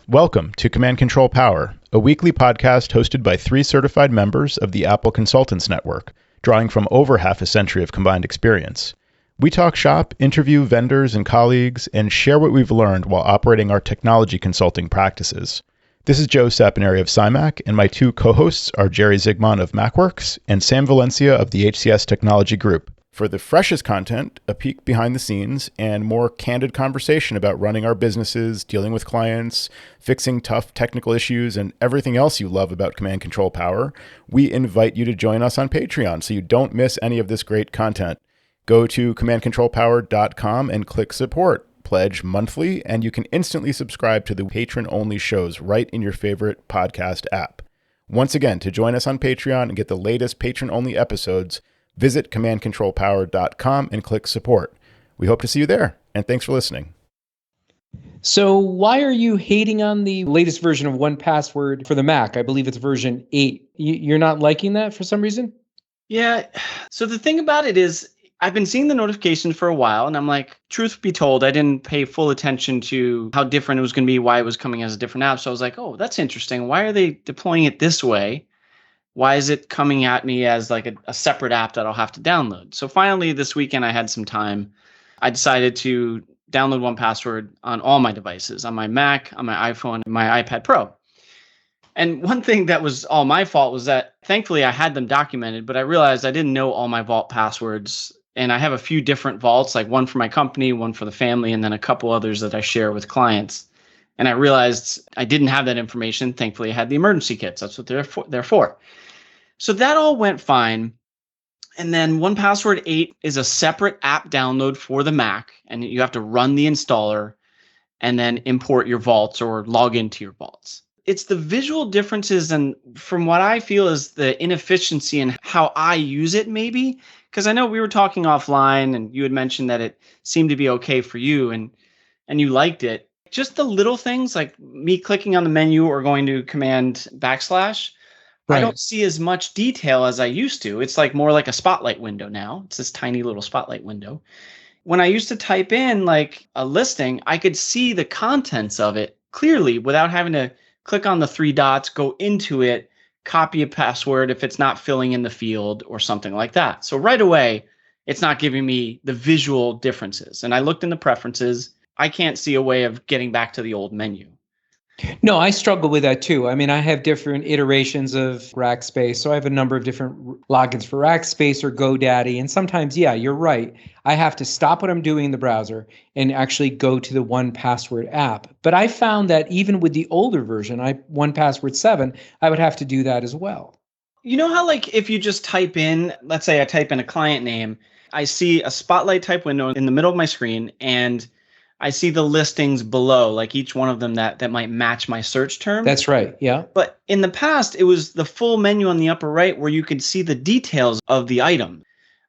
Welcome to Command Control Power, a weekly podcast hosted by 3 certified members of the Apple Consultants Network, drawing from over half a century of combined experience. We talk shop, interview vendors and colleagues, and share what we've learned while operating our technology consulting practices. This is Joe Saponare of CyMac, and my 2 co-hosts are Jerry Zigmont of MacWorks and Sam Valencia of the HCS Technology Group. For the freshest content, a peek behind the scenes, and more candid conversation about running our businesses, dealing with clients, fixing tough technical issues, and everything else you love about Command Control Power, we invite you to join us on Patreon so you don't miss any of this great content. Go to commandcontrolpower.com and click support. Pledge monthly, and you can instantly subscribe to the patron-only shows right in your favorite podcast app. Once again, to join us on Patreon and get the latest patron-only episodes, visit commandcontrolpower.com and click support. We hope to see you there, and thanks for listening. So why are you hating on the latest version of 1Password for the Mac? I believe it's version 8. You're not liking that for some reason? Yeah. So the thing about it is, I've been seeing the notifications for a while, and I'm like, truth be told, I didn't pay full attention to how different it was going to be, why it was coming as a different app. So I was like, oh, that's interesting. Why are they deploying it this way? Why is it coming at me as like a separate app that I'll have to download? So finally, this weekend, I had some time. I decided to download 1Password on all my devices, on my Mac, on my iPhone, and my iPad Pro. And one thing that was all my fault was that thankfully I had them documented, but I realized I didn't know all my vault passwords. And I have a few different vaults, like one for my company, one for the family, and then a couple others that I share with clients. And I realized I didn't have that information. Thankfully, I had the emergency kits. That's what they're for. So that all went fine. And then 1Password 8 is a separate app download for the Mac, and you have to run the installer and then import your vaults or log into your vaults. It's the visual differences and from what I feel is the inefficiency in how I use it maybe, because I know we were talking offline and you had mentioned that it seemed to be okay for you and you liked it. Just the little things like me clicking on the menu or going to command \. Right. I don't see as much detail as I used to. It's like more like a spotlight window now. It's this tiny little spotlight window. When I used to type in like a listing, I could see the contents of it clearly without having to click on the 3 dots, go into it, copy a password if it's not filling in the field or something like that. So right away, it's not giving me the visual differences. And I looked in the preferences. I can't see a way of getting back to the old menu. No, I struggle with that too. I mean, I have different iterations of Rackspace. So I have a number of different logins for Rackspace or GoDaddy. And sometimes, yeah, you're right. I have to stop what I'm doing in the browser and actually go to the 1Password app. But I found that even with the older version, 1Password 7, I would have to do that as well. You know how like if you just type in, let's say I type in a client name, I see a spotlight type window in the middle of my screen and I see the listings below, like each one of them that might match my search term. That's right, yeah. But in the past, it was the full menu on the upper right where you could see the details of the item.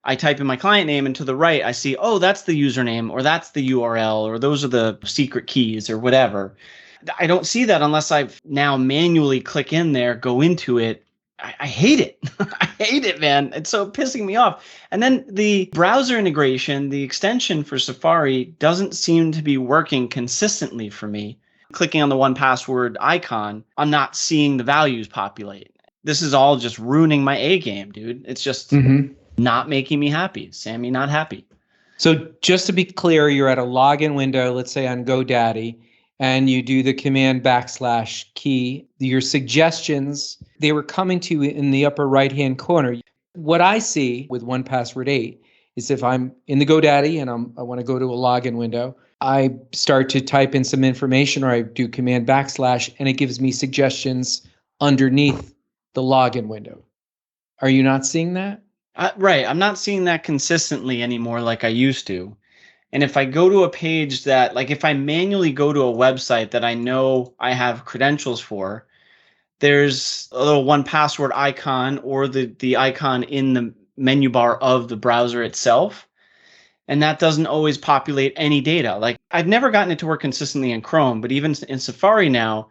I type in my client name and to the right, I see, oh, that's the username or that's the URL or those are the secret keys or whatever. I don't see that unless I've now manually click in there, go into it. I hate it. I hate it, man. It's so pissing me off. And then the browser integration, the extension for Safari doesn't seem to be working consistently for me. Clicking on the 1Password icon, I'm not seeing the values populate. This is all just ruining my A game, dude. It's just not making me happy. Sammy, not happy. So just to be clear, you're at a login window, let's say on GoDaddy, and you do the command / key, your suggestions, they were coming to you in the upper right-hand corner. What I see with 1Password 8 is if I'm in the GoDaddy and I want to go to a login window, I start to type in some information or I do command / and it gives me suggestions underneath the login window. Are you not seeing that? Right. I'm not seeing that consistently anymore like I used to. And if I go to a page that, like if I manually go to a website that I know I have credentials for, there's a little 1Password icon or the icon in the menu bar of the browser itself. And that doesn't always populate any data. Like I've never gotten it to work consistently in Chrome, but even in Safari now,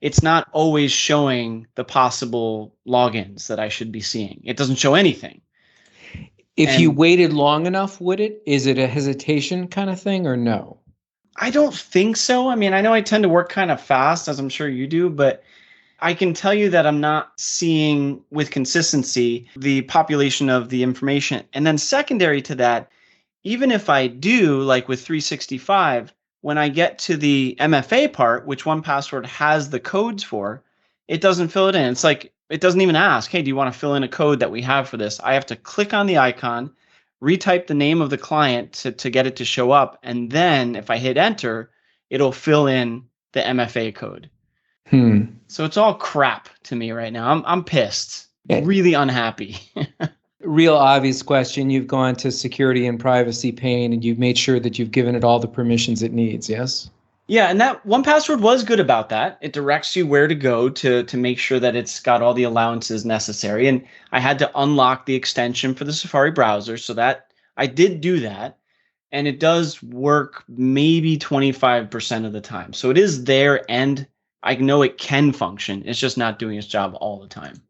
it's not always showing the possible logins that I should be seeing. It doesn't show anything. If you waited long enough, would it? Is it a hesitation kind of thing or no? I don't think so. I mean, I know I tend to work kind of fast, as I'm sure you do, but I can tell you that I'm not seeing with consistency the population of the information. And then secondary to that, even if I do, like with 365, when I get to the MFA part, which 1Password has the codes for, it doesn't fill it in. It's like, it doesn't even ask, hey, do you want to fill in a code that we have for this? I have to click on the icon, retype the name of the client to get it to show up. And then if I hit enter, it'll fill in the MFA code. So it's all crap to me right now. I'm pissed, really unhappy. Real obvious question. You've gone to security and privacy pane and you've made sure that you've given it all the permissions it needs, yes? Yeah, and that 1Password was good about that. It directs you where to go to make sure that it's got all the allowances necessary. And I had to unlock the extension for the Safari browser, so that I did do that. And it does work maybe 25% of the time. So it is there, and I know it can function. It's just not doing its job all the time.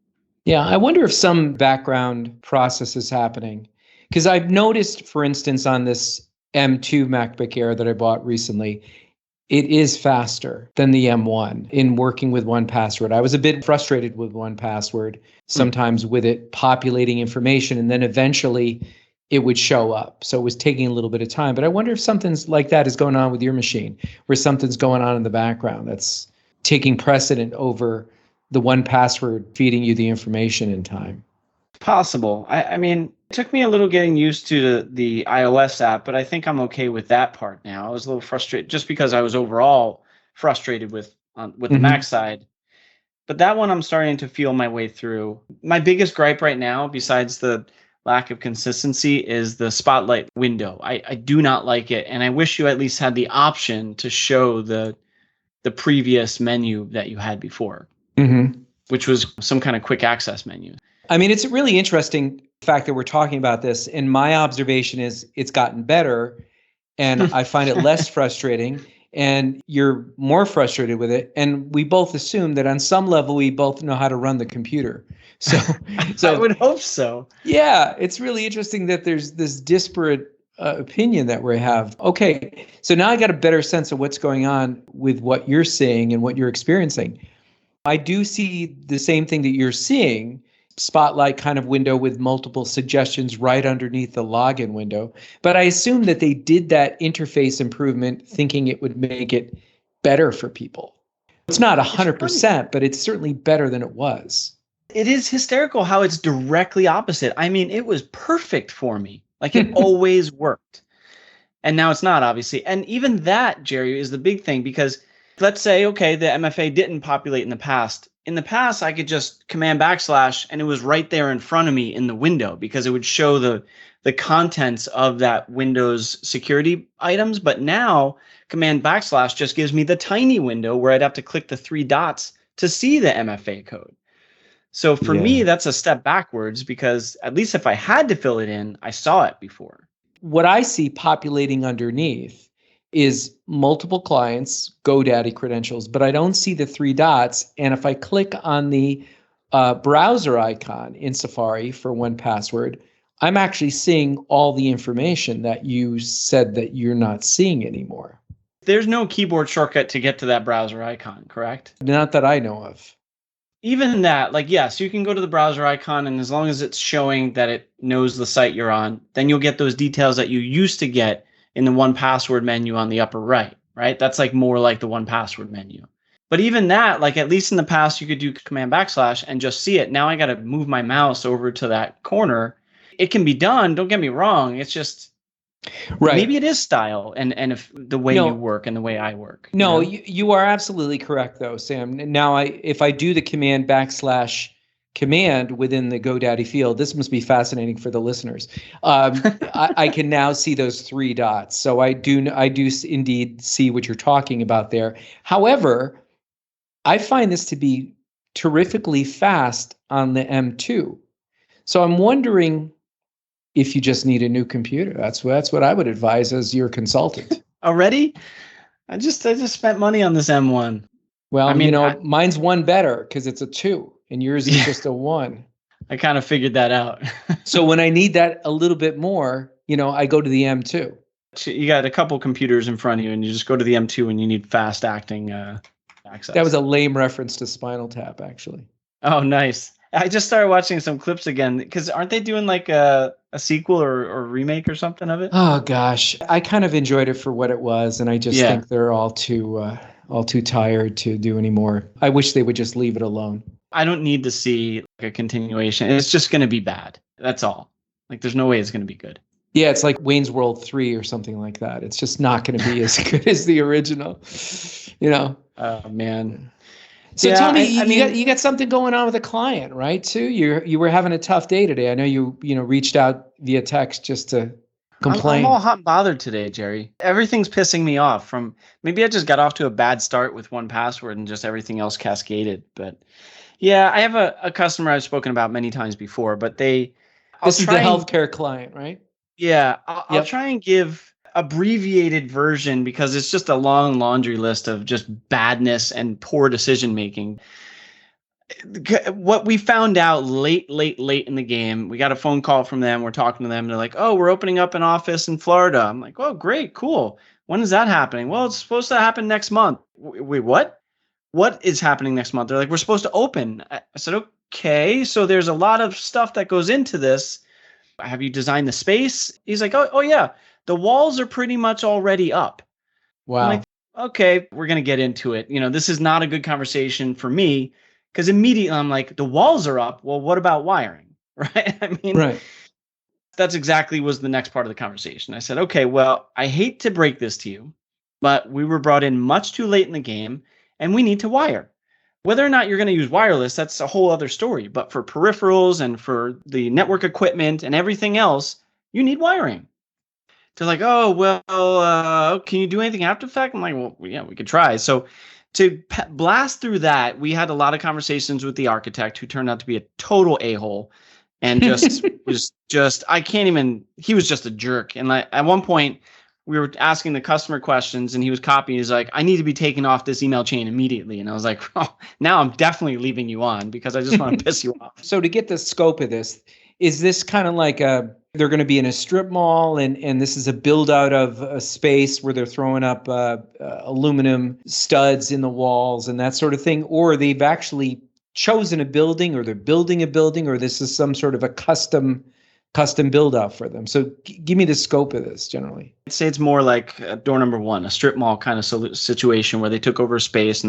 Yeah, I wonder if some background process is happening. Because I've noticed, for instance, on this M2 MacBook Air that I bought recently, it is faster than the M1 in working with 1Password. I was a bit frustrated with 1Password, sometimes with it populating information, and then eventually it would show up. So it was taking a little bit of time. But I wonder if something's like that is going on with your machine, where something's going on in the background that's taking precedent over the 1Password feeding you the information in time. Possible. I mean, it took me a little getting used to the iOS app, but I think I'm okay with that part now. I was a little frustrated just because I was overall frustrated with the Mac side. But that one I'm starting to feel my way through. My biggest gripe right now, besides the lack of consistency, is the Spotlight window. I do not like it, and I wish you at least had the option to show the previous menu that you had before, which was some kind of quick access menu. I mean, it's a really interesting fact that we're talking about this. And my observation is it's gotten better, and I find it less frustrating, and you're more frustrated with it. And we both assume that on some level, we both know how to run the computer. So I would hope so. Yeah, it's really interesting that there's this disparate opinion that we have. Okay, so now I got a better sense of what's going on with what you're seeing and what you're experiencing. I do see the same thing that you're seeing, Spotlight kind of window with multiple suggestions right underneath the login window. But I assume that they did that interface improvement thinking it would make it better for people. It's not 100%, but it's certainly better than it was. It is hysterical how it's directly opposite. I mean, it was perfect for me. Like, it always worked. And now it's not, obviously. And even that, Jerry, is the big thing, because let's say, okay, the MFA didn't populate in the past. In the past, I could just command / and it was right there in front of me in the window, because it would show the contents of that Windows security items. But now command / just gives me the tiny window where I'd have to click the 3 dots to see the MFA code. So for me, that's a step backwards, because at least if I had to fill it in, I saw it before. What I see populating underneath is multiple clients, GoDaddy credentials, but I don't see the 3 dots. And if I click on the browser icon in Safari for 1Password, I'm actually seeing all the information that you said that you're not seeing anymore. There's no keyboard shortcut to get to that browser icon, correct? Not that I know of. Even that, like, yes, you can go to the browser icon, and as long as it's showing that it knows the site you're on, then you'll get those details that you used to get in the 1Password menu on the upper right? That's like more like the 1Password menu. But even that, like, at least in the past, you could do command / and just see it. Now I got to move my mouse over to that corner. It can be done. Don't get me wrong. It's just, right. Maybe it is style and if the way you work and the way I work. No, you are absolutely correct, though, Sam. Now, if I do the command / command within the GoDaddy field, this must be fascinating for the listeners. I can now see those 3 dots. So I do indeed see what you're talking about there. However, I find this to be terrifically fast on the M2. So I'm wondering if you just need a new computer. That's what I would advise as your consultant. Already? I just spent money on this M1. Well, I mean, mine's 1 better because it's a 2 and yours is just a 1. I kind of figured that out. So when I need that a little bit more, I go to the M2. You got a couple computers in front of you, and you just go to the M2 and you need fast acting access. That was a lame reference to Spinal Tap, actually. Oh, nice. I just started watching some clips again because aren't they doing like a sequel or remake or something of it? Oh gosh, I kind of enjoyed it for what it was, and I just Yeah. think they're all too tired to do any more. I wish they would just leave it alone. I don't need to see like a continuation. It's just going to be bad. That's all. Like, there's no way it's going to be good. Yeah, it's like Wayne's World 3 or something like that. It's just not going to be as good as the original, you know? Oh, man. So Yeah, tell me, I mean, you got something going on with a client, right, Sue? You were having a tough day today. I know you reached out via text just to complain. I'm all hot and bothered today, Jerry. Everything's pissing me off. Maybe I just got off to a bad start with 1Password and just everything else cascaded. But yeah, I have a customer I've spoken about many times before, but this is the healthcare client, right? Yeah, I'll try and give abbreviated version because it's just a long laundry list of just badness and poor decision making. What we found out late in the game, we got a phone call from them. We're talking to them. They're like, "Oh, we're opening up an office in Florida." I'm like, "Oh, great, cool. When is that happening?" "Well, it's supposed to happen next month." Wait, what? What is happening next month? They're like, "We're supposed to open." I said, "Okay, so there's a lot of stuff that goes into this. Have you designed the space?" He's like, oh yeah, the walls are pretty much already up. Wow. I'm like, okay, we're going to get into it. This is not a good conversation for me because immediately I'm like, the walls are up. Well, what about wiring? Right? I mean, right. That's exactly was the next part of the conversation. I said, okay, well, I hate to break this to you, but we were brought in much too late in the game and we need to wire. Whether or not you're going to use wireless, that's a whole other story. But for peripherals and for the network equipment and everything else, you need wiring. They're like, oh, well, can you do anything after the fact? I'm like, well, yeah, we could try. So to blast through that, we had a lot of conversations with the architect who turned out to be a total a-hole and just I can't even, he was just a jerk. And at one point, we were asking the customer questions and he was copying. He's like, I need to be taken off this email chain immediately. And I was like, oh, now I'm definitely leaving you on because I just want to piss you off. So to get the scope of this, is this kind of like they're going to be in a strip mall and this is a build out of a space where they're throwing up aluminum studs in the walls and that sort of thing? Or they've actually chosen a building or they're building a building or this is some sort of a custom build out for them. So give me the scope of this generally. I'd say it's more like door number one, a strip mall kind of situation where they took over space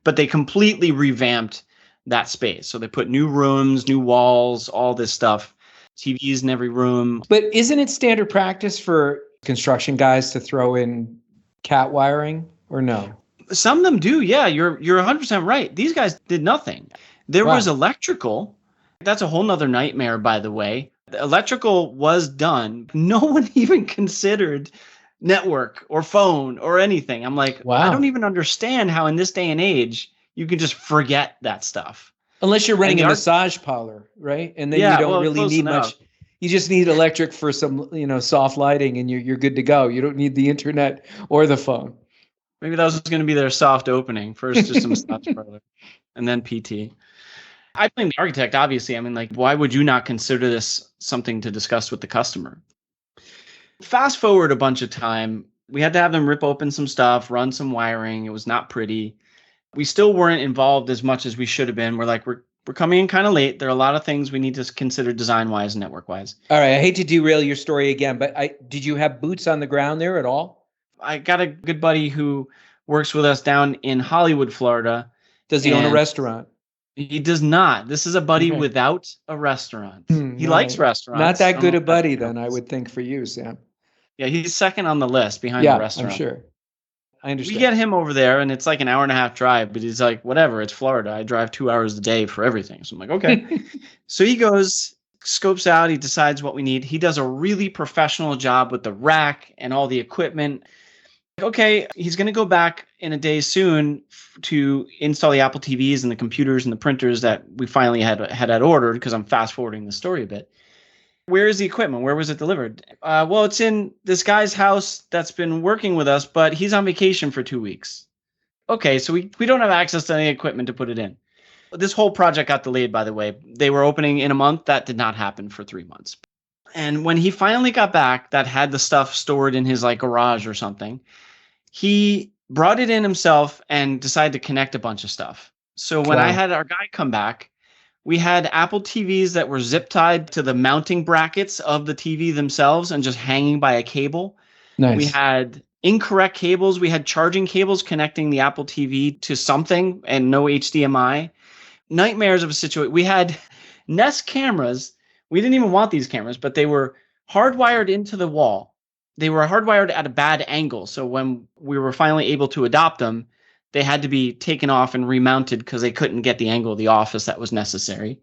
but they completely revamped that space. So they put new rooms, new walls, all this stuff, TVs in every room. But isn't it standard practice for construction guys to throw in cat wiring or no? Some of them do. Yeah, you're 100% right. These guys did nothing. There was electrical. That's a whole nother nightmare, by the way. The electrical was done. No one even considered network or phone or anything. I'm like, wow. I don't even understand how in this day and age you can just forget that stuff. Unless you're renting a massage parlor, right? And then you don't really need much. You just need electric for some, soft lighting and you're good to go. You don't need the internet or the phone. Maybe that was going to be their soft opening. First just a massage parlor and then PT. I blame the architect, obviously. I mean, like, why would you not consider this something to discuss with the customer? Fast forward a bunch of time. We had to have them rip open some stuff, run some wiring. It was not pretty. We still weren't involved as much as we should have been. We're like, we're coming in kind of late. There are a lot of things we need to consider design-wise and network-wise. All right. I hate to derail your story again, but did you have boots on the ground there at all? I got a good buddy who works with us down in Hollywood, Florida. Does he own a restaurant? He does not. This is a buddy without a restaurant. He likes restaurants. Not that good a buddy, then, I would think, for you, Sam. Yeah, he's second on the list behind the restaurant. I'm sure. I understand. We get him over there, and it's like an 1.5-hour drive, but he's like, whatever, it's Florida. I drive 2 hours a day for everything. So I'm like, okay. So he goes, scopes out, he decides what we need. He does a really professional job with the rack and all the equipment. Okay, he's going to go back in a day soon to install the Apple TVs and the computers and the printers that we finally had ordered because I'm fast forwarding the story a bit. Where is the equipment? Where was it delivered? Well, it's in this guy's house that's been working with us, but he's on vacation for 2 weeks. Okay, so we don't have access to any equipment to put it in. This whole project got delayed, by the way. They were opening in a month. That did not happen for 3 months. And when he finally got back, that had the stuff stored in his like garage or something, he brought it in himself and decided to connect a bunch of stuff. So when I had our guy come back, we had Apple TVs that were zip tied to the mounting brackets of the TV themselves and just hanging by a cable. Nice. We had incorrect cables. We had charging cables connecting the Apple TV to something and no HDMI. Nightmares of a situation. We had Nest cameras. We didn't even want these cameras, but they were hardwired into the wall. They were hardwired at a bad angle. So when we were finally able to adopt them, they had to be taken off and remounted because they couldn't get the angle of the office that was necessary.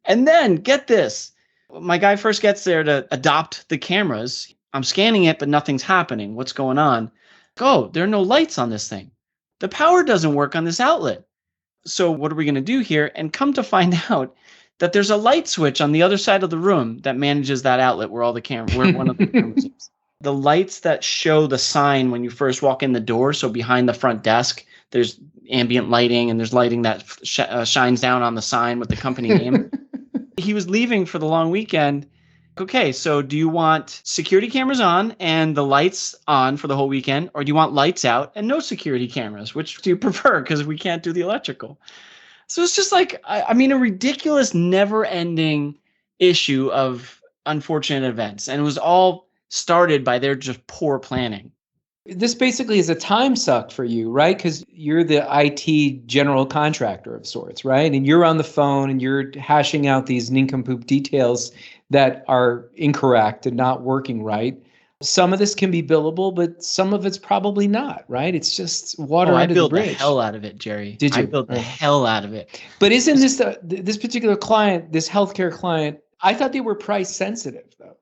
And then, get this. My guy first gets there to adopt the cameras. I'm scanning it, but nothing's happening. What's going on? There are no lights on this thing. The power doesn't work on this outlet. So what are we going to do here? And come to find out that there's a light switch on the other side of the room that manages that outlet where all the where one of the cameras is. The lights that show the sign when you first walk in the door, so behind the front desk, there's ambient lighting and there's lighting that shines down on the sign with the company name. He was leaving for the long weekend. Okay, so do you want security cameras on and the lights on for the whole weekend, or do you want lights out and no security cameras? Which do you prefer? Because we can't do the electrical. So it's just like, a ridiculous, never-ending issue of unfortunate events. And it was all started by their just poor planning. This basically is a time suck for you, right? Because you're the IT general contractor of sorts, right? And you're on the phone and you're hashing out these nincompoop details that are incorrect and not working right. Some of this can be billable, but some of it's probably not, right? It's just water under the bridge. I built the hell out of it, Jerry. Did you? I built the hell out of it. But isn't this this particular client, this healthcare client, I thought they were price sensitive, though.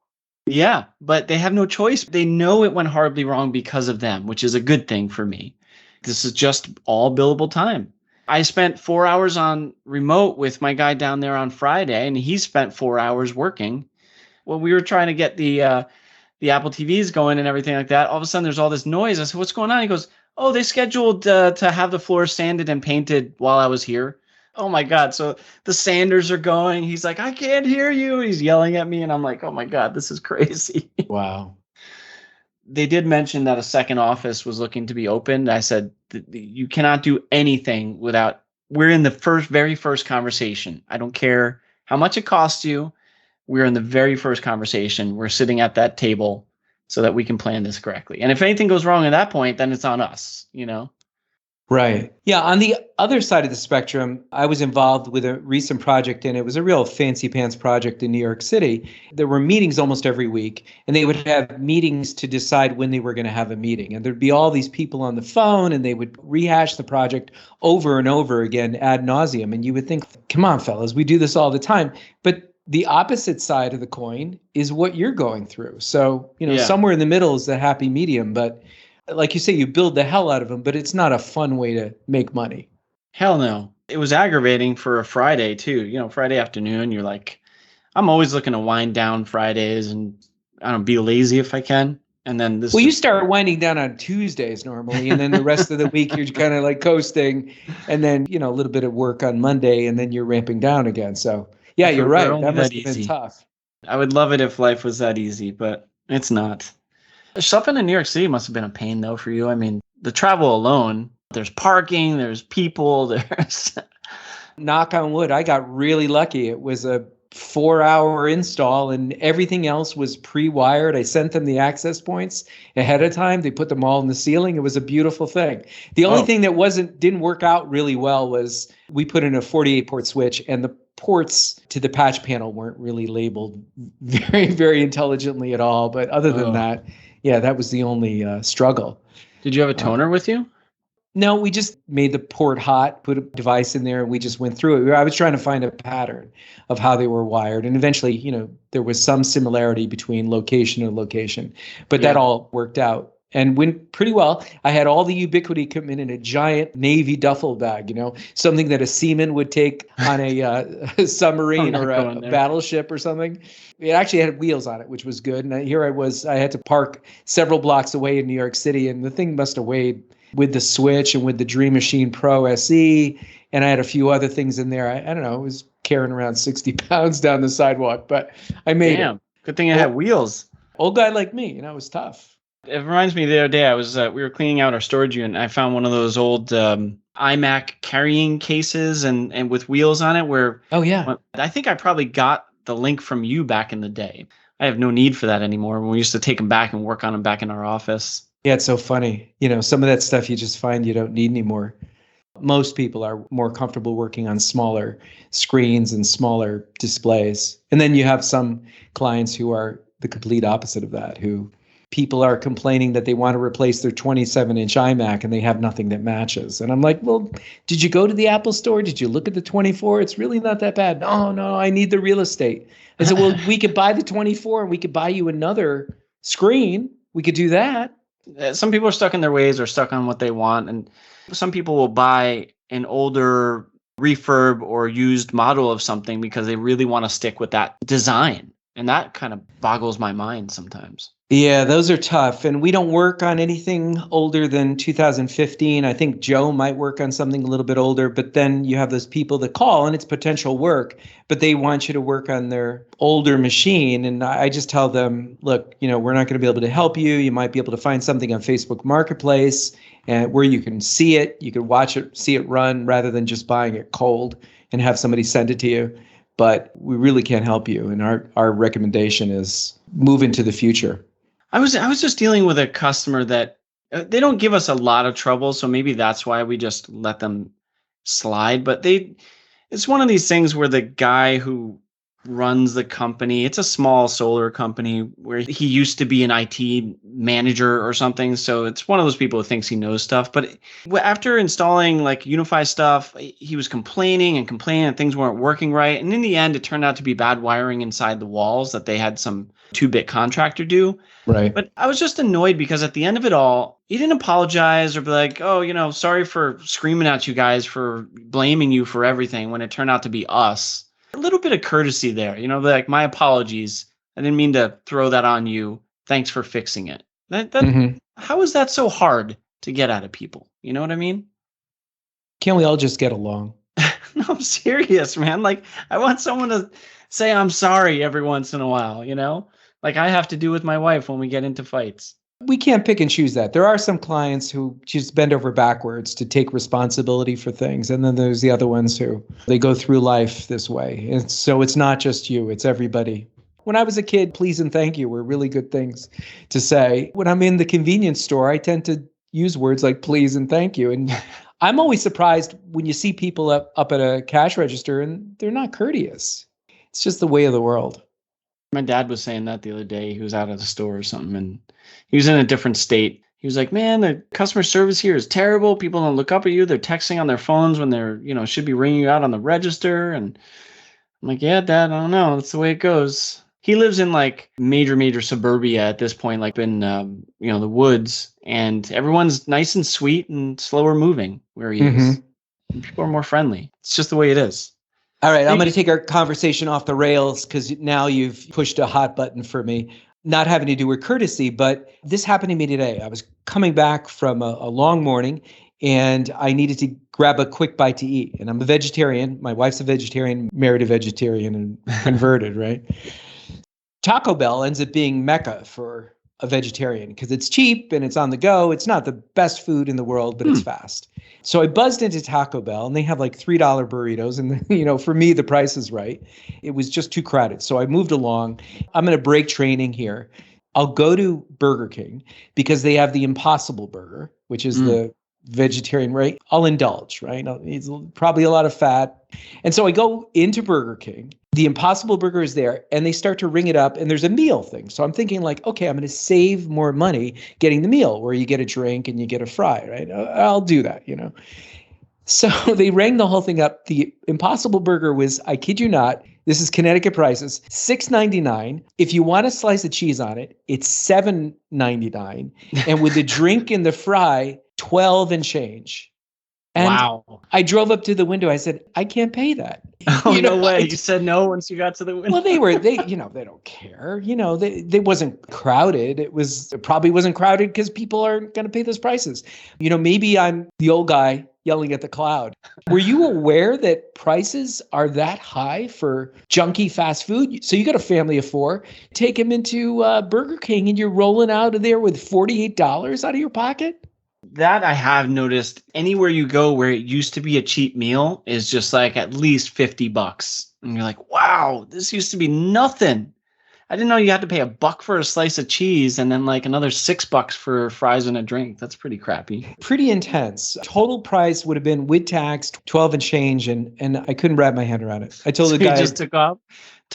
Yeah, but they have no choice. They know it went horribly wrong because of them, which is a good thing for me. This is just all billable time. I spent 4 hours on remote with my guy down there on Friday, and he spent 4 hours working. Well, we were trying to get the Apple TVs going and everything like that. All of a sudden, there's all this noise. I said, what's going on? He goes, oh, they scheduled to have the floor sanded and painted while I was here. Oh, my God. So the sanders are going. He's like, I can't hear you. He's yelling at me. And I'm like, oh, my God, this is crazy. Wow. They did mention that a second office was looking to be opened. I said, you cannot do anything without – we're in the very first conversation. I don't care how much it costs you. We're in the very first conversation. We're sitting at that table so that we can plan this correctly. And if anything goes wrong at that point, then it's on us, you know? Right. Yeah. On the other side of the spectrum, I was involved with a recent project, and it was a real fancy pants project in New York City. There were meetings almost every week, and they would have meetings to decide when they were going to have a meeting. And there'd be all these people on the phone, and they would rehash the project over and over again ad nauseum. And you would think, come on, fellas, we do this all the time. But the opposite side of the coin is what you're going through. So, somewhere in the middle is the happy medium. But like you say, you build the hell out of them, but it's not a fun way to make money. Hell no. It was aggravating for a Friday too. Friday afternoon, you're like, I'm always looking to wind down Fridays and be lazy if I can. And then you start winding down on Tuesdays normally, and then the rest of the week you're kind of like coasting, and then, a little bit of work on Monday, and then you're ramping down again. So yeah, you're right. That must have been tough. I would love it if life was that easy, but it's not. Shopping in New York City must have been a pain, though, for you. I mean, the travel alone, there's parking, there's people, there's... Knock on wood, I got really lucky. It was a 4-hour install, and everything else was pre-wired. I sent them the access points ahead of time. They put them all in the ceiling. It was a beautiful thing. The only thing that didn't work out really well was we put in a 48-port switch, and the ports to the patch panel weren't really labeled very, very intelligently at all. But other than that, yeah, that was the only struggle. Did you have a toner with you? No, we just made the port hot, put a device in there, and we just went through it. I was trying to find a pattern of how they were wired. And eventually, there was some similarity between location and location. But that all worked out and went pretty well. I had all the Ubiquity equipment in a giant Navy duffel bag, something that a seaman would take on a submarine or a battleship or something. It actually had wheels on it, which was good. And here I had to park several blocks away in New York City, and the thing must have weighed, with the Switch and with the Dream Machine Pro SE, and I had a few other things in there. I don't know, it was carrying around 60 pounds down the sidewalk, but I made it. Good thing I had wheels. Old guy like me, it was tough. It reminds me, the other day I was we were cleaning out our storage unit, and I found one of those old iMac carrying cases and with wheels on it where I think I probably got the link from you back in the day. I have no need for that anymore. When we used to take them back and work on them back in our office. Yeah, it's so funny. Some of that stuff you just find you don't need anymore. Most people are more comfortable working on smaller screens and smaller displays. And then you have some clients who are the complete opposite of that, who people are complaining that they want to replace their 27-inch iMac and they have nothing that matches. And I'm like, well, did you go to the Apple store? Did you look at the 24? It's really not that bad. No, I need the real estate. I said, well, we could buy the 24 and we could buy you another screen. We could do that. Some people are stuck in their ways or stuck on what they want. And some people will buy an older refurb or used model of something because they really want to stick with that design. And that kind of boggles my mind sometimes. Yeah, those are tough. And we don't work on anything older than 2015. I think Joe might work on something a little bit older, but then you have those people that call and it's potential work, but they want you to work on their older machine. And I just tell them, look, we're not going to be able to help you. You might be able to find something on Facebook Marketplace and where you can see it, you can watch it, see it run rather than just buying it cold and have somebody send it to you. But we really can't help you. And our recommendation is move into the future. I was just dealing with a customer that they don't give us a lot of trouble, so maybe that's why we just let them slide. But it's one of these things where the guy who runs the company, it's a small solar company where he used to be an IT manager or something. So it's one of those people who thinks he knows stuff. But after installing like Unify stuff, he was complaining and things weren't working right. And in the end, it turned out to be bad wiring inside the walls that they had some 2-bit contractor do. Right. But I was just annoyed because at the end of it all, he didn't apologize or be like, oh, sorry for screaming at you guys for blaming you for everything when it turned out to be us. A little bit of courtesy there, like my apologies. I didn't mean to throw that on you. Thanks for fixing it. How is that so hard to get out of people? You know what I mean? Can't we all just get along? No, I'm serious, man. Like I want someone to say I'm sorry every once in a while, like I have to do with my wife when we get into fights. We can't pick and choose that. There are some clients who just bend over backwards to take responsibility for things. And then there's the other ones who they go through life this way. And so it's not just you, it's everybody. When I was a kid, please and thank you were really good things to say. When I'm in the convenience store, I tend to use words like please and thank you. And I'm always surprised when you see people up at a cash register and they're not courteous. It's just the way of the world. My dad was saying that the other day. He was out at the store or something, and he was in a different state. He was like, man, the customer service here is terrible. People don't look up at you. They're texting on their phones when they're, should be ringing you out on the register. And I'm like, yeah, Dad, I don't know. That's the way it goes. He lives in like major suburbia at this point, like in, the woods. And everyone's nice and sweet and slower moving where he is. And people are more friendly. It's just the way it is. All right, I'm going to take our conversation off the rails because now you've pushed a hot button for me. Not having to do with courtesy, but this happened to me today. I was coming back from a long morning and I needed to grab a quick bite to eat. And I'm a vegetarian. My wife's a vegetarian, married a vegetarian and converted, right? Taco Bell ends up being Mecca for a vegetarian because it's cheap and it's on the go. It's not the best food in the world, but it's fast. So I buzzed into Taco Bell and they have like $3 burritos. And, for me, the price is right. It was just too crowded. So I moved along. I'm going to break training here. I'll go to Burger King because they have the Impossible Burger, which is the vegetarian, right? I'll indulge, right? It's probably a lot of fat. And so I go into Burger King. The Impossible Burger is there and they start to ring it up and there's a meal thing. So I'm thinking like, okay, I'm going to save more money getting the meal where you get a drink and you get a fry, right? I'll do that, So they rang the whole thing up. The Impossible Burger was, I kid you not, this is Connecticut prices, $6.99. If you want a slice of cheese on it, it's $7.99. And with the drink and the fry, $12 and change. And wow. I drove up to the window. I said, I can't pay that. Oh, no way. You said no once you got to the window. Well, they don't care. They wasn't crowded. It probably wasn't crowded because people aren't going to pay those prices. Maybe I'm the old guy. yelling at the cloud. Were you aware that prices are that high for junky fast food? So you got a family of 4, take them into Burger King and you're rolling out of there with $48 out of your pocket? That I have noticed. Anywhere you go where it used to be a cheap meal is just like at least $50. And you're like, wow, this used to be nothing. I didn't know you had to pay $1 for a slice of cheese and then like another $6 for fries and a drink. That's pretty crappy. Pretty intense. Total price would have been with tax 12 and change, and I couldn't wrap my head around it. I told the guy, he just took off.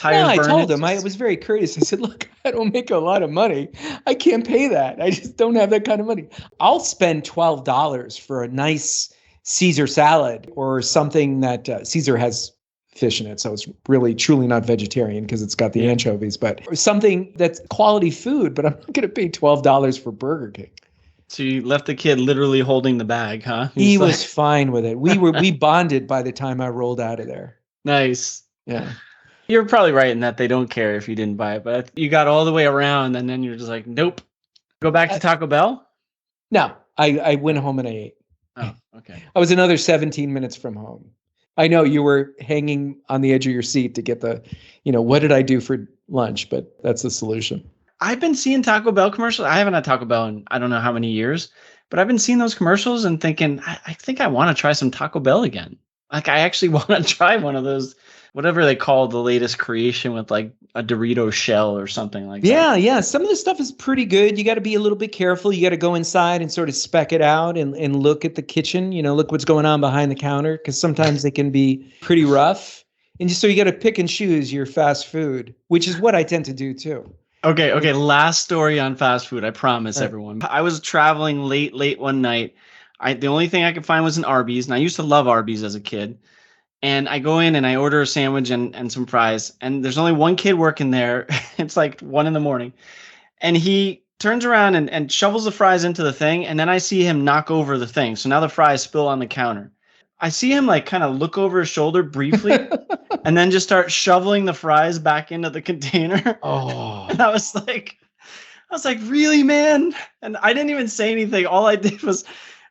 No, I told him. I was very courteous. I said, look, I don't make a lot of money. I can't pay that. I just don't have that kind of money. I'll spend $12 for a nice Caesar salad or something that Caesar has fish in it. So it's really truly not vegetarian because it's got the anchovies, but something that's quality food, but I'm not going to pay $12 for Burger King. So you left the kid literally holding the bag, huh? He was fine with it. We bonded by the time I rolled out of there. Nice. Yeah. You're probably right in that they don't care if you didn't buy it, but you got all the way around and then you're just like, nope. Go back to Taco Bell? No, I went home and I ate. Oh, okay. I was another 17 minutes from home. I know you were hanging on the edge of your seat to get the, what did I do for lunch? But that's the solution. I've been seeing Taco Bell commercials. I haven't had Taco Bell in I don't know how many years, but I've been seeing those commercials and thinking, I think I want to try some Taco Bell again. Like I actually want to try one of those, whatever they call the latest creation with like a Dorito shell or something like that. Yeah. Some of the stuff is pretty good. You got to be a little bit careful. You got to go inside and sort of spec it out and look at the kitchen, look what's going on behind the counter, because sometimes they can be pretty rough. And so you got to pick and choose your fast food, which is what I tend to do too. Okay. Last story on fast food. I promise everyone. I was traveling late one night. The only thing I could find was an Arby's, and I used to love Arby's as a kid. And I go in and I order a sandwich and some fries. And there's only one kid working there. It's like 1 a.m. And he turns around and shovels the fries into the thing. And then I see him knock over the thing. So now the fries spill on the counter. I see him like kind of look over his shoulder briefly and then just start shoveling the fries back into the container. Oh. And I was like, really, man? And I didn't even say anything. All I did was,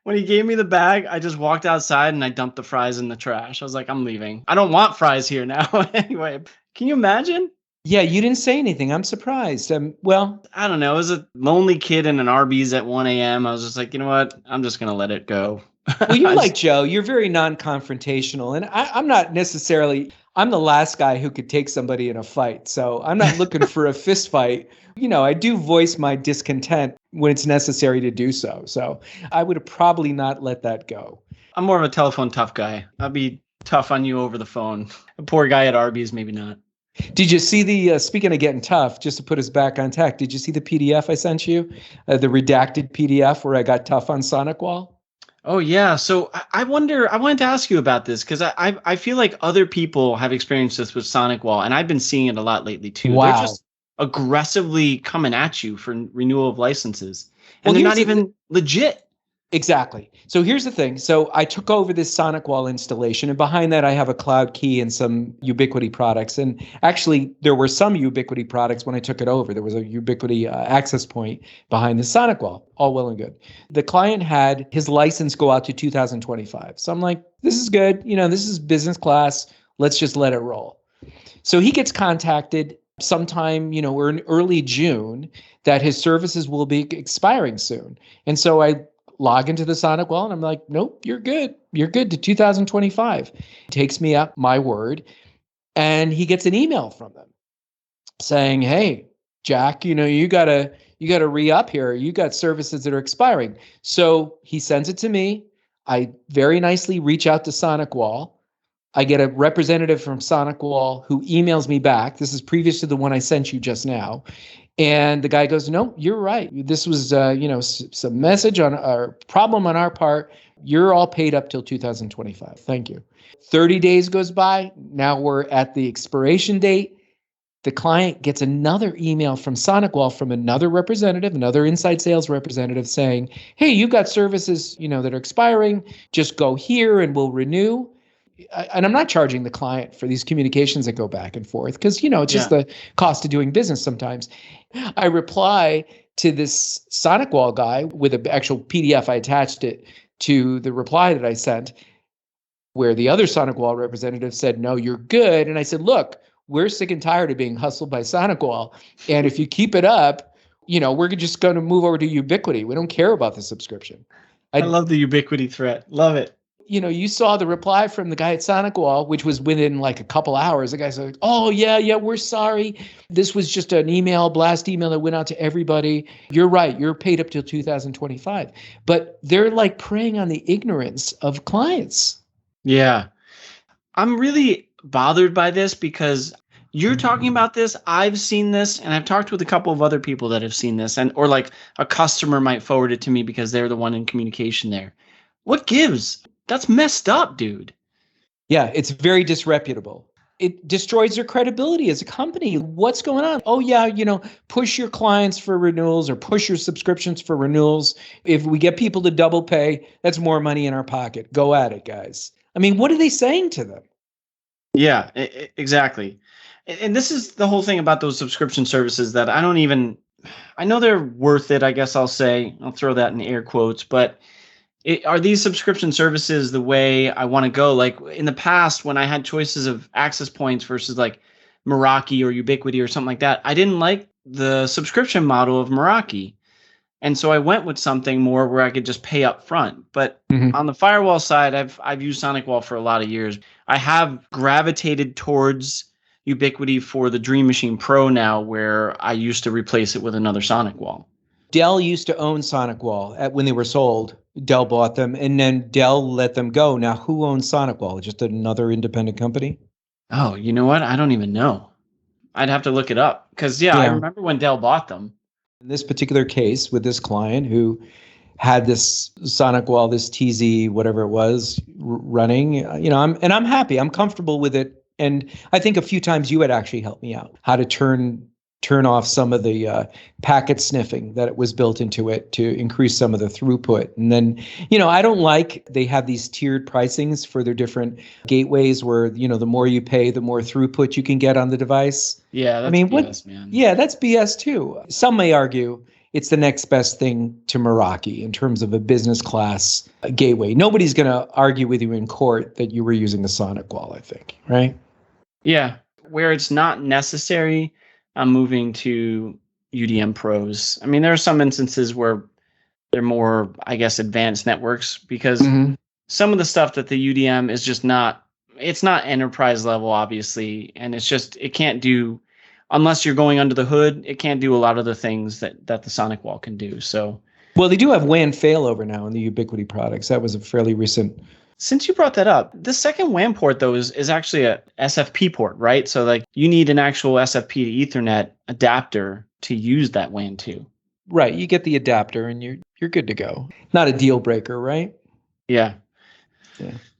when he gave me the bag, I just walked outside and I dumped the fries in the trash. I was like, I'm leaving. I don't want fries here now. Anyway, can you imagine? Yeah, you didn't say anything. I'm surprised. Well, I don't know. I was a lonely kid in an Arby's at 1 a.m. I was just like, you know what? I'm just going to let it go. Well, you're like Joe. You're very non-confrontational. And I'm not necessarily, I'm the last guy who could take somebody in a fight. So I'm not looking for a fist fight. I do voice my discontent when it's necessary to do so. So I would have probably not let that go. I'm more of a telephone tough guy. I'll be tough on you over the phone. A poor guy at Arby's, maybe not. Did you see the, speaking of getting tough, just to put us back on track, did you see the PDF I sent you? The redacted PDF where I got tough on SonicWall? Oh, yeah. So I wanted to ask you about this because I feel like other people have experienced this with SonicWall, and I've been seeing it a lot lately too. Wow. They're just aggressively coming at you for renewal of licenses. And they're not even legit. Exactly. So here's the thing. So I took over this SonicWall installation, and behind that I have a Cloud Key and some Ubiquity products. And actually, there were some Ubiquity products when I took it over. There was a Ubiquity access point behind the SonicWall. All well and good. The client had his license go out to 2025. So I'm like, this is good. This is business class. Let's just let it roll. So he gets contacted sometime, we're in early June, that his services will be expiring soon. And so I log into the SonicWall and I'm like, nope, you're good. You're good to 2025. Takes me up my word. And he gets an email from them saying, hey, Jack, you gotta re-up here. You got services that are expiring. So he sends it to me. I very nicely reach out to SonicWall. I get a representative from SonicWall who emails me back. This is previous to the one I sent you just now. And the guy goes, no, you're right. This was, some message on our problem on our part. You're all paid up till 2025. Thank you. 30 days goes by. Now we're at the expiration date. The client gets another email from SonicWall from another representative, another inside sales representative saying, hey, you've got services, that are expiring. Just go here and we'll renew. And I'm not charging the client for these communications that go back and forth because, it's just the cost of doing business sometimes. I reply to this SonicWall guy with an actual PDF. I attached it to the reply that I sent, where the other SonicWall representative said, no, you're good. And I said, look, we're sick and tired of being hustled by SonicWall. And if you keep it up, we're just going to move over to Ubiquity. We don't care about the subscription. I love the Ubiquity threat. Love it. You saw the reply from the guy at SonicWall, which was within like a couple hours. The guy said, oh, yeah, we're sorry. This was just an blast email that went out to everybody. You're right. You're paid up till 2025. But they're like preying on the ignorance of clients. Yeah. I'm really bothered by this because you're talking about this. I've seen this, and I've talked with a couple of other people that have seen this, or like a customer might forward it to me because they're the one in communication there. What gives? That's messed up, dude. Yeah, it's very disreputable. It destroys their credibility as a company. What's going on? Oh, yeah, push your clients for renewals or push your subscriptions for renewals. If we get people to double pay, that's more money in our pocket. Go at it, guys. I mean, what are they saying to them? Yeah, exactly. And this is the whole thing about those subscription services that I know they're worth it, I guess I'll say. I'll throw that in air quotes, but are these subscription services the way I want to go? Like in the past, when I had choices of access points versus like Meraki or Ubiquity or something like that, I didn't like the subscription model of Meraki. And so I went with something more where I could just pay up front. But on the firewall side, I've used SonicWall for a lot of years. I have gravitated towards Ubiquity for the Dream Machine Pro now, where I used to replace it with another SonicWall. Dell used to own SonicWall when they were sold. Dell bought them, and then Dell let them go. Now, who owns SonicWall? Just another independent company? Oh, you know what? I don't even know. I'd have to look it up because, I remember when Dell bought them. In this particular case with this client who had this SonicWall, this TZ, whatever it was, running, I'm happy. I'm comfortable with it. And I think a few times you had actually helped me out how to turn off some of the packet sniffing that was built into it to increase some of the throughput. And then, I don't like they have these tiered pricings for their different gateways where, the more you pay, the more throughput you can get on the device. Yeah, that's BS, man. Yeah, that's BS too. Some may argue it's the next best thing to Meraki in terms of a business class gateway. Nobody's going to argue with you in court that you were using a SonicWall, I think, right? Yeah, where it's not necessary, I'm moving to UDM Pros. I mean, there are some instances where they're more, I guess, advanced networks because some of the stuff that the UDM is just it's not enterprise level, obviously. And it can't do, unless you're going under the hood, it can't do a lot of the things that the SonicWall can do. So, well, they do have WAN failover now in the Ubiquity products. That was a fairly recent. Since you brought that up, the second WAN port, though, is actually a SFP port, right? So like you need an actual SFP to Ethernet adapter to use that WAN too. Right. You get the adapter and you're good to go. Not a deal breaker, right? Yeah.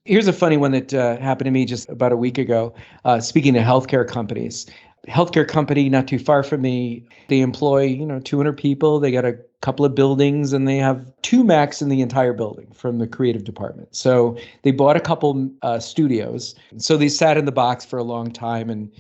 Here's a funny one that happened to me just about a week ago. Speaking of healthcare companies, healthcare company not too far from me, they employ 200 people. They got a couple of buildings and they have 2 Macs in the entire building from the creative department. So they bought a couple studios. So they sat in the box for a long time, and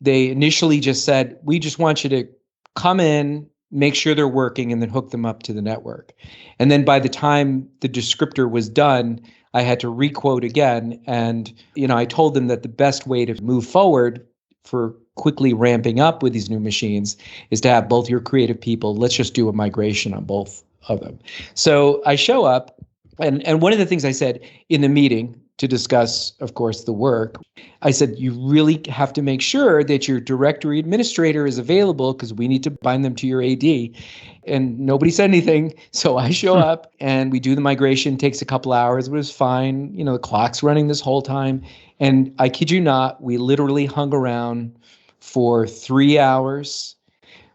they initially just said, we just want you to come in, make sure they're working, and then hook them up to the network. And then by the time the descriptor was done, I had to requote again. And, I told them that the best way to move forward for quickly ramping up with these new machines is to have both your creative people. Let's just do a migration on both of them. So I show up, and one of the things I said in the meeting to discuss, of course, the work, I said, you really have to make sure that your directory administrator is available because we need to bind them to your AD. And nobody said anything. So I show up and we do the migration. It takes a couple hours. It was fine. The clock's running this whole time. And I kid you not, we literally hung around for 3 hours.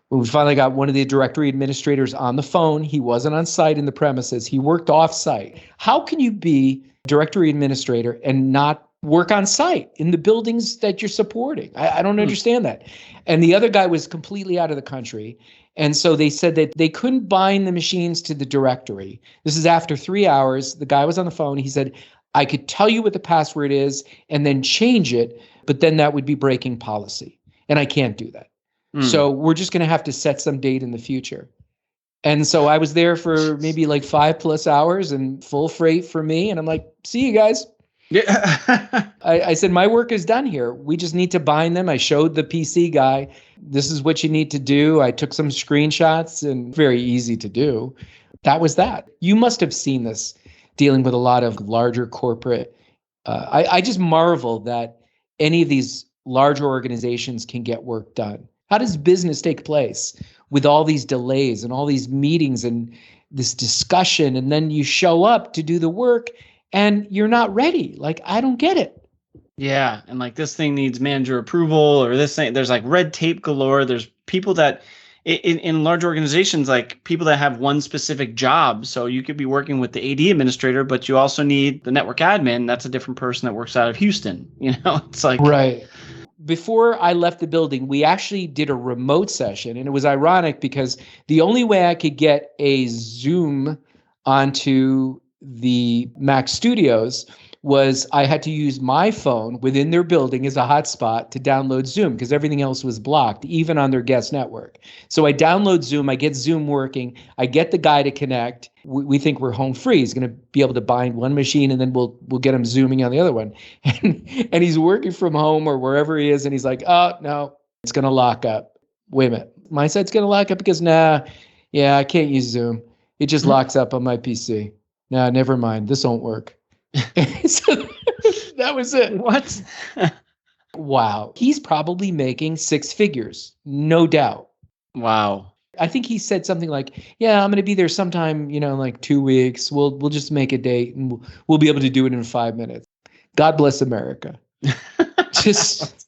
When we finally got one of the directory administrators on the phone, he wasn't on site in the premises. He worked off site. How can you be directory administrator and not work on site in the buildings that you're supporting? I don't understand that. And the other guy was completely out of the country. And so they said that they couldn't bind the machines to the directory. This is after 3 hours. The guy was on the phone. He said, I could tell you what the password is and then change it, but then that would be breaking policy. And I can't do that. So we're just going to have to set some date in the future. And so I was there for maybe like 5+ hours and full freight for me. And I'm like, see you guys. Yeah. I said, my work is done here. We just need to bind them. I showed the PC guy, this is what you need to do. I took some screenshots and very easy to do. That was that. You must have seen this dealing with a lot of larger corporate. I just marvel that any of these larger organizations can get work done. How does business take place with all these delays and all these meetings and this discussion? And then you show up to do the work and you're not ready. Like, I don't get it. Yeah. And like this thing needs manager approval, or this thing, there's like red tape galore. There's people that in large organizations, like people that have one specific job. So you could be working with the AD administrator, but you also need the network admin. That's a different person that works out of Houston. It's like, right. Before I left the building, we actually did a remote session, and it was ironic because the only way I could get a Zoom onto the Mac Studios was I had to use my phone within their building as a hotspot to download Zoom because everything else was blocked, even on their guest network. So I download Zoom, I get Zoom working, I get the guy to connect. We think we're home free. He's going to be able to bind one machine and then we'll get him zooming on the other one. And he's working from home or wherever he is, and he's like, oh, no, it's going to lock up. Wait a minute. My site's going to lock up because, I can't use Zoom. It just locks up on my PC. Nah, never mind. This won't work. So that was it. What? Wow. He's probably making 6 figures, no doubt. Wow. I think he said something like, yeah, I'm going to be there sometime, like 2 weeks. We'll just make a date and we'll be able to do it in 5 minutes. God bless America. Just.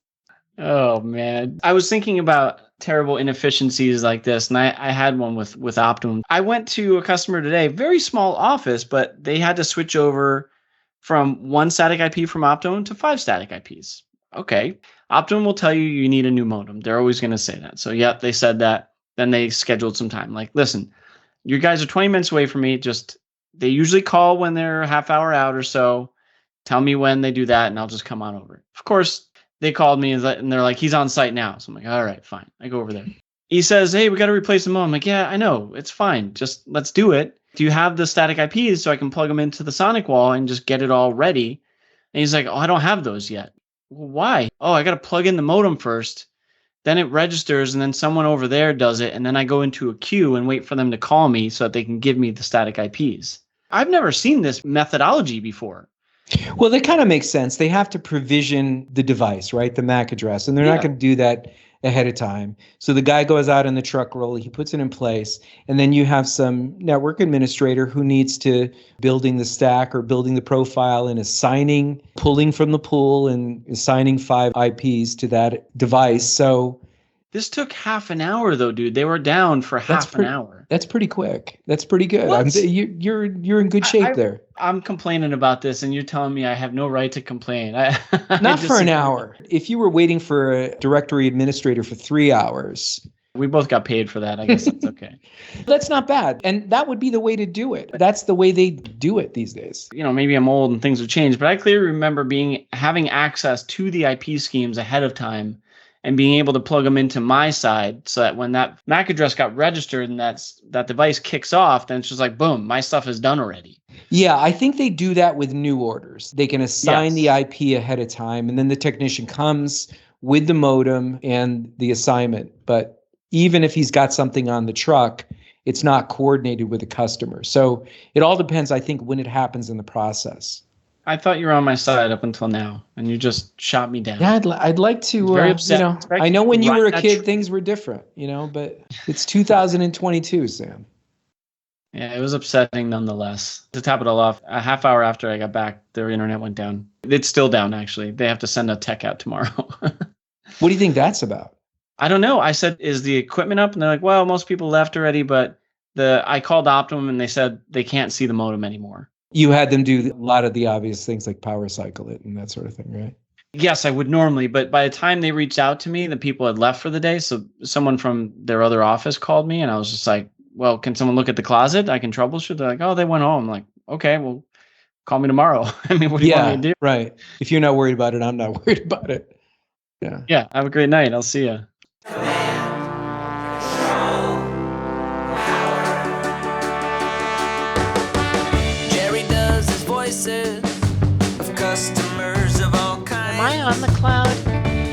Oh, man. I was thinking about terrible inefficiencies like this, and I had one with Optimum. I went to a customer today, very small office, but they had to switch over from 1 static IP from Optimum to 5 static IPs. Okay. Optimum will tell you need a new modem. They're always going to say that. So, yeah, they said that. Then they scheduled some time. Like, listen, you guys are 20 minutes away from me. They usually call when they're a half hour out or so. Tell me when they do that, and I'll just come on over. Of course, they called me, and they're like, he's on site now. So I'm like, all right, fine. I go over there. He says, hey, we got to replace the modem. I'm like, yeah, I know. It's fine. Just let's do it. Do you have the static IPs so I can plug them into the Sonic wall and just get it all ready? And he's like, oh, I don't have those yet. Well, why? Oh, I got to plug in the modem first. Then it registers, and then someone over there does it. And then I go into a queue and wait for them to call me so that they can give me the static IPs. I've never seen this methodology before. Well, that kind of makes sense. They have to provision the device, right? The MAC address. And they're not going to do that ahead of time. So the guy goes out in the truck roll, he puts it in place, and then you have some network administrator who needs to building the stack or building the profile and assigning, pulling from the pool and assigning 5 IPs to that device. So this took half an hour though, dude. They were down for half an hour. That's pretty quick. That's pretty good. You're in good shape there. I'm complaining about this, and you're telling me I have no right to complain. Not for an hour. If you were waiting for a directory administrator for 3 hours. We both got paid for that. I guess that's okay. That's not bad. And that would be the way to do it. That's the way they do it these days. Maybe I'm old and things have changed, but I clearly remember having access to the IP schemes ahead of time and being able to plug them into my side so that when that MAC address got registered and that device kicks off, then it's just like, boom, my stuff is done already. Yeah, I think they do that with new orders. They can assign the IP ahead of time, and then the technician comes with the modem and the assignment. But even if he's got something on the truck, it's not coordinated with the customer. So it all depends, I think, when it happens in the process. I thought you were on my side up until now, and you just shot me down. Yeah, I'd like to. Very upset. I know when you were a kid, things were different. But it's 2022, Sam. Yeah, it was upsetting nonetheless. To top it all off, a half hour after I got back, their internet went down. It's still down, actually. They have to send a tech out tomorrow. What do you think that's about? I don't know. I said, is the equipment up? And they're like, well, most people left already, but I called Optimum and they said they can't see the modem anymore. You had them do a lot of the obvious things like power cycle it and that sort of thing, right? Yes, I would normally, but by the time they reached out to me, the people had left for the day. So someone from their other office called me, and I was just like, well, can someone look at the closet? I can troubleshoot. They're like, oh, they went home. I'm like, okay, well, call me tomorrow. I mean, what do you want me to do? Right. If you're not worried about it, I'm not worried about it. Yeah. Yeah. Have a great night. I'll see you. faces of customers of all kinds. Am I on the cloud?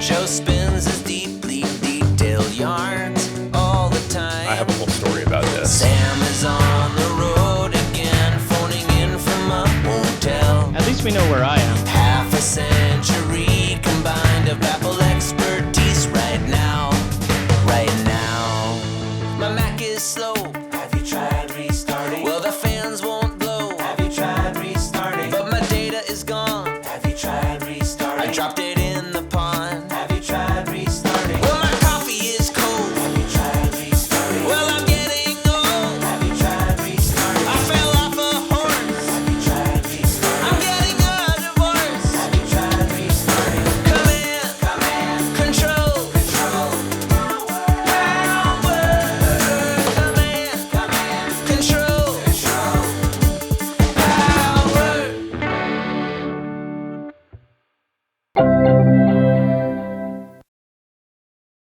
Joe spins his deeply detailed yarns all the time. I have a whole story about this. Sam is on the road again, phoning in from a hotel. At least we know where I am. Half a century combined of Apple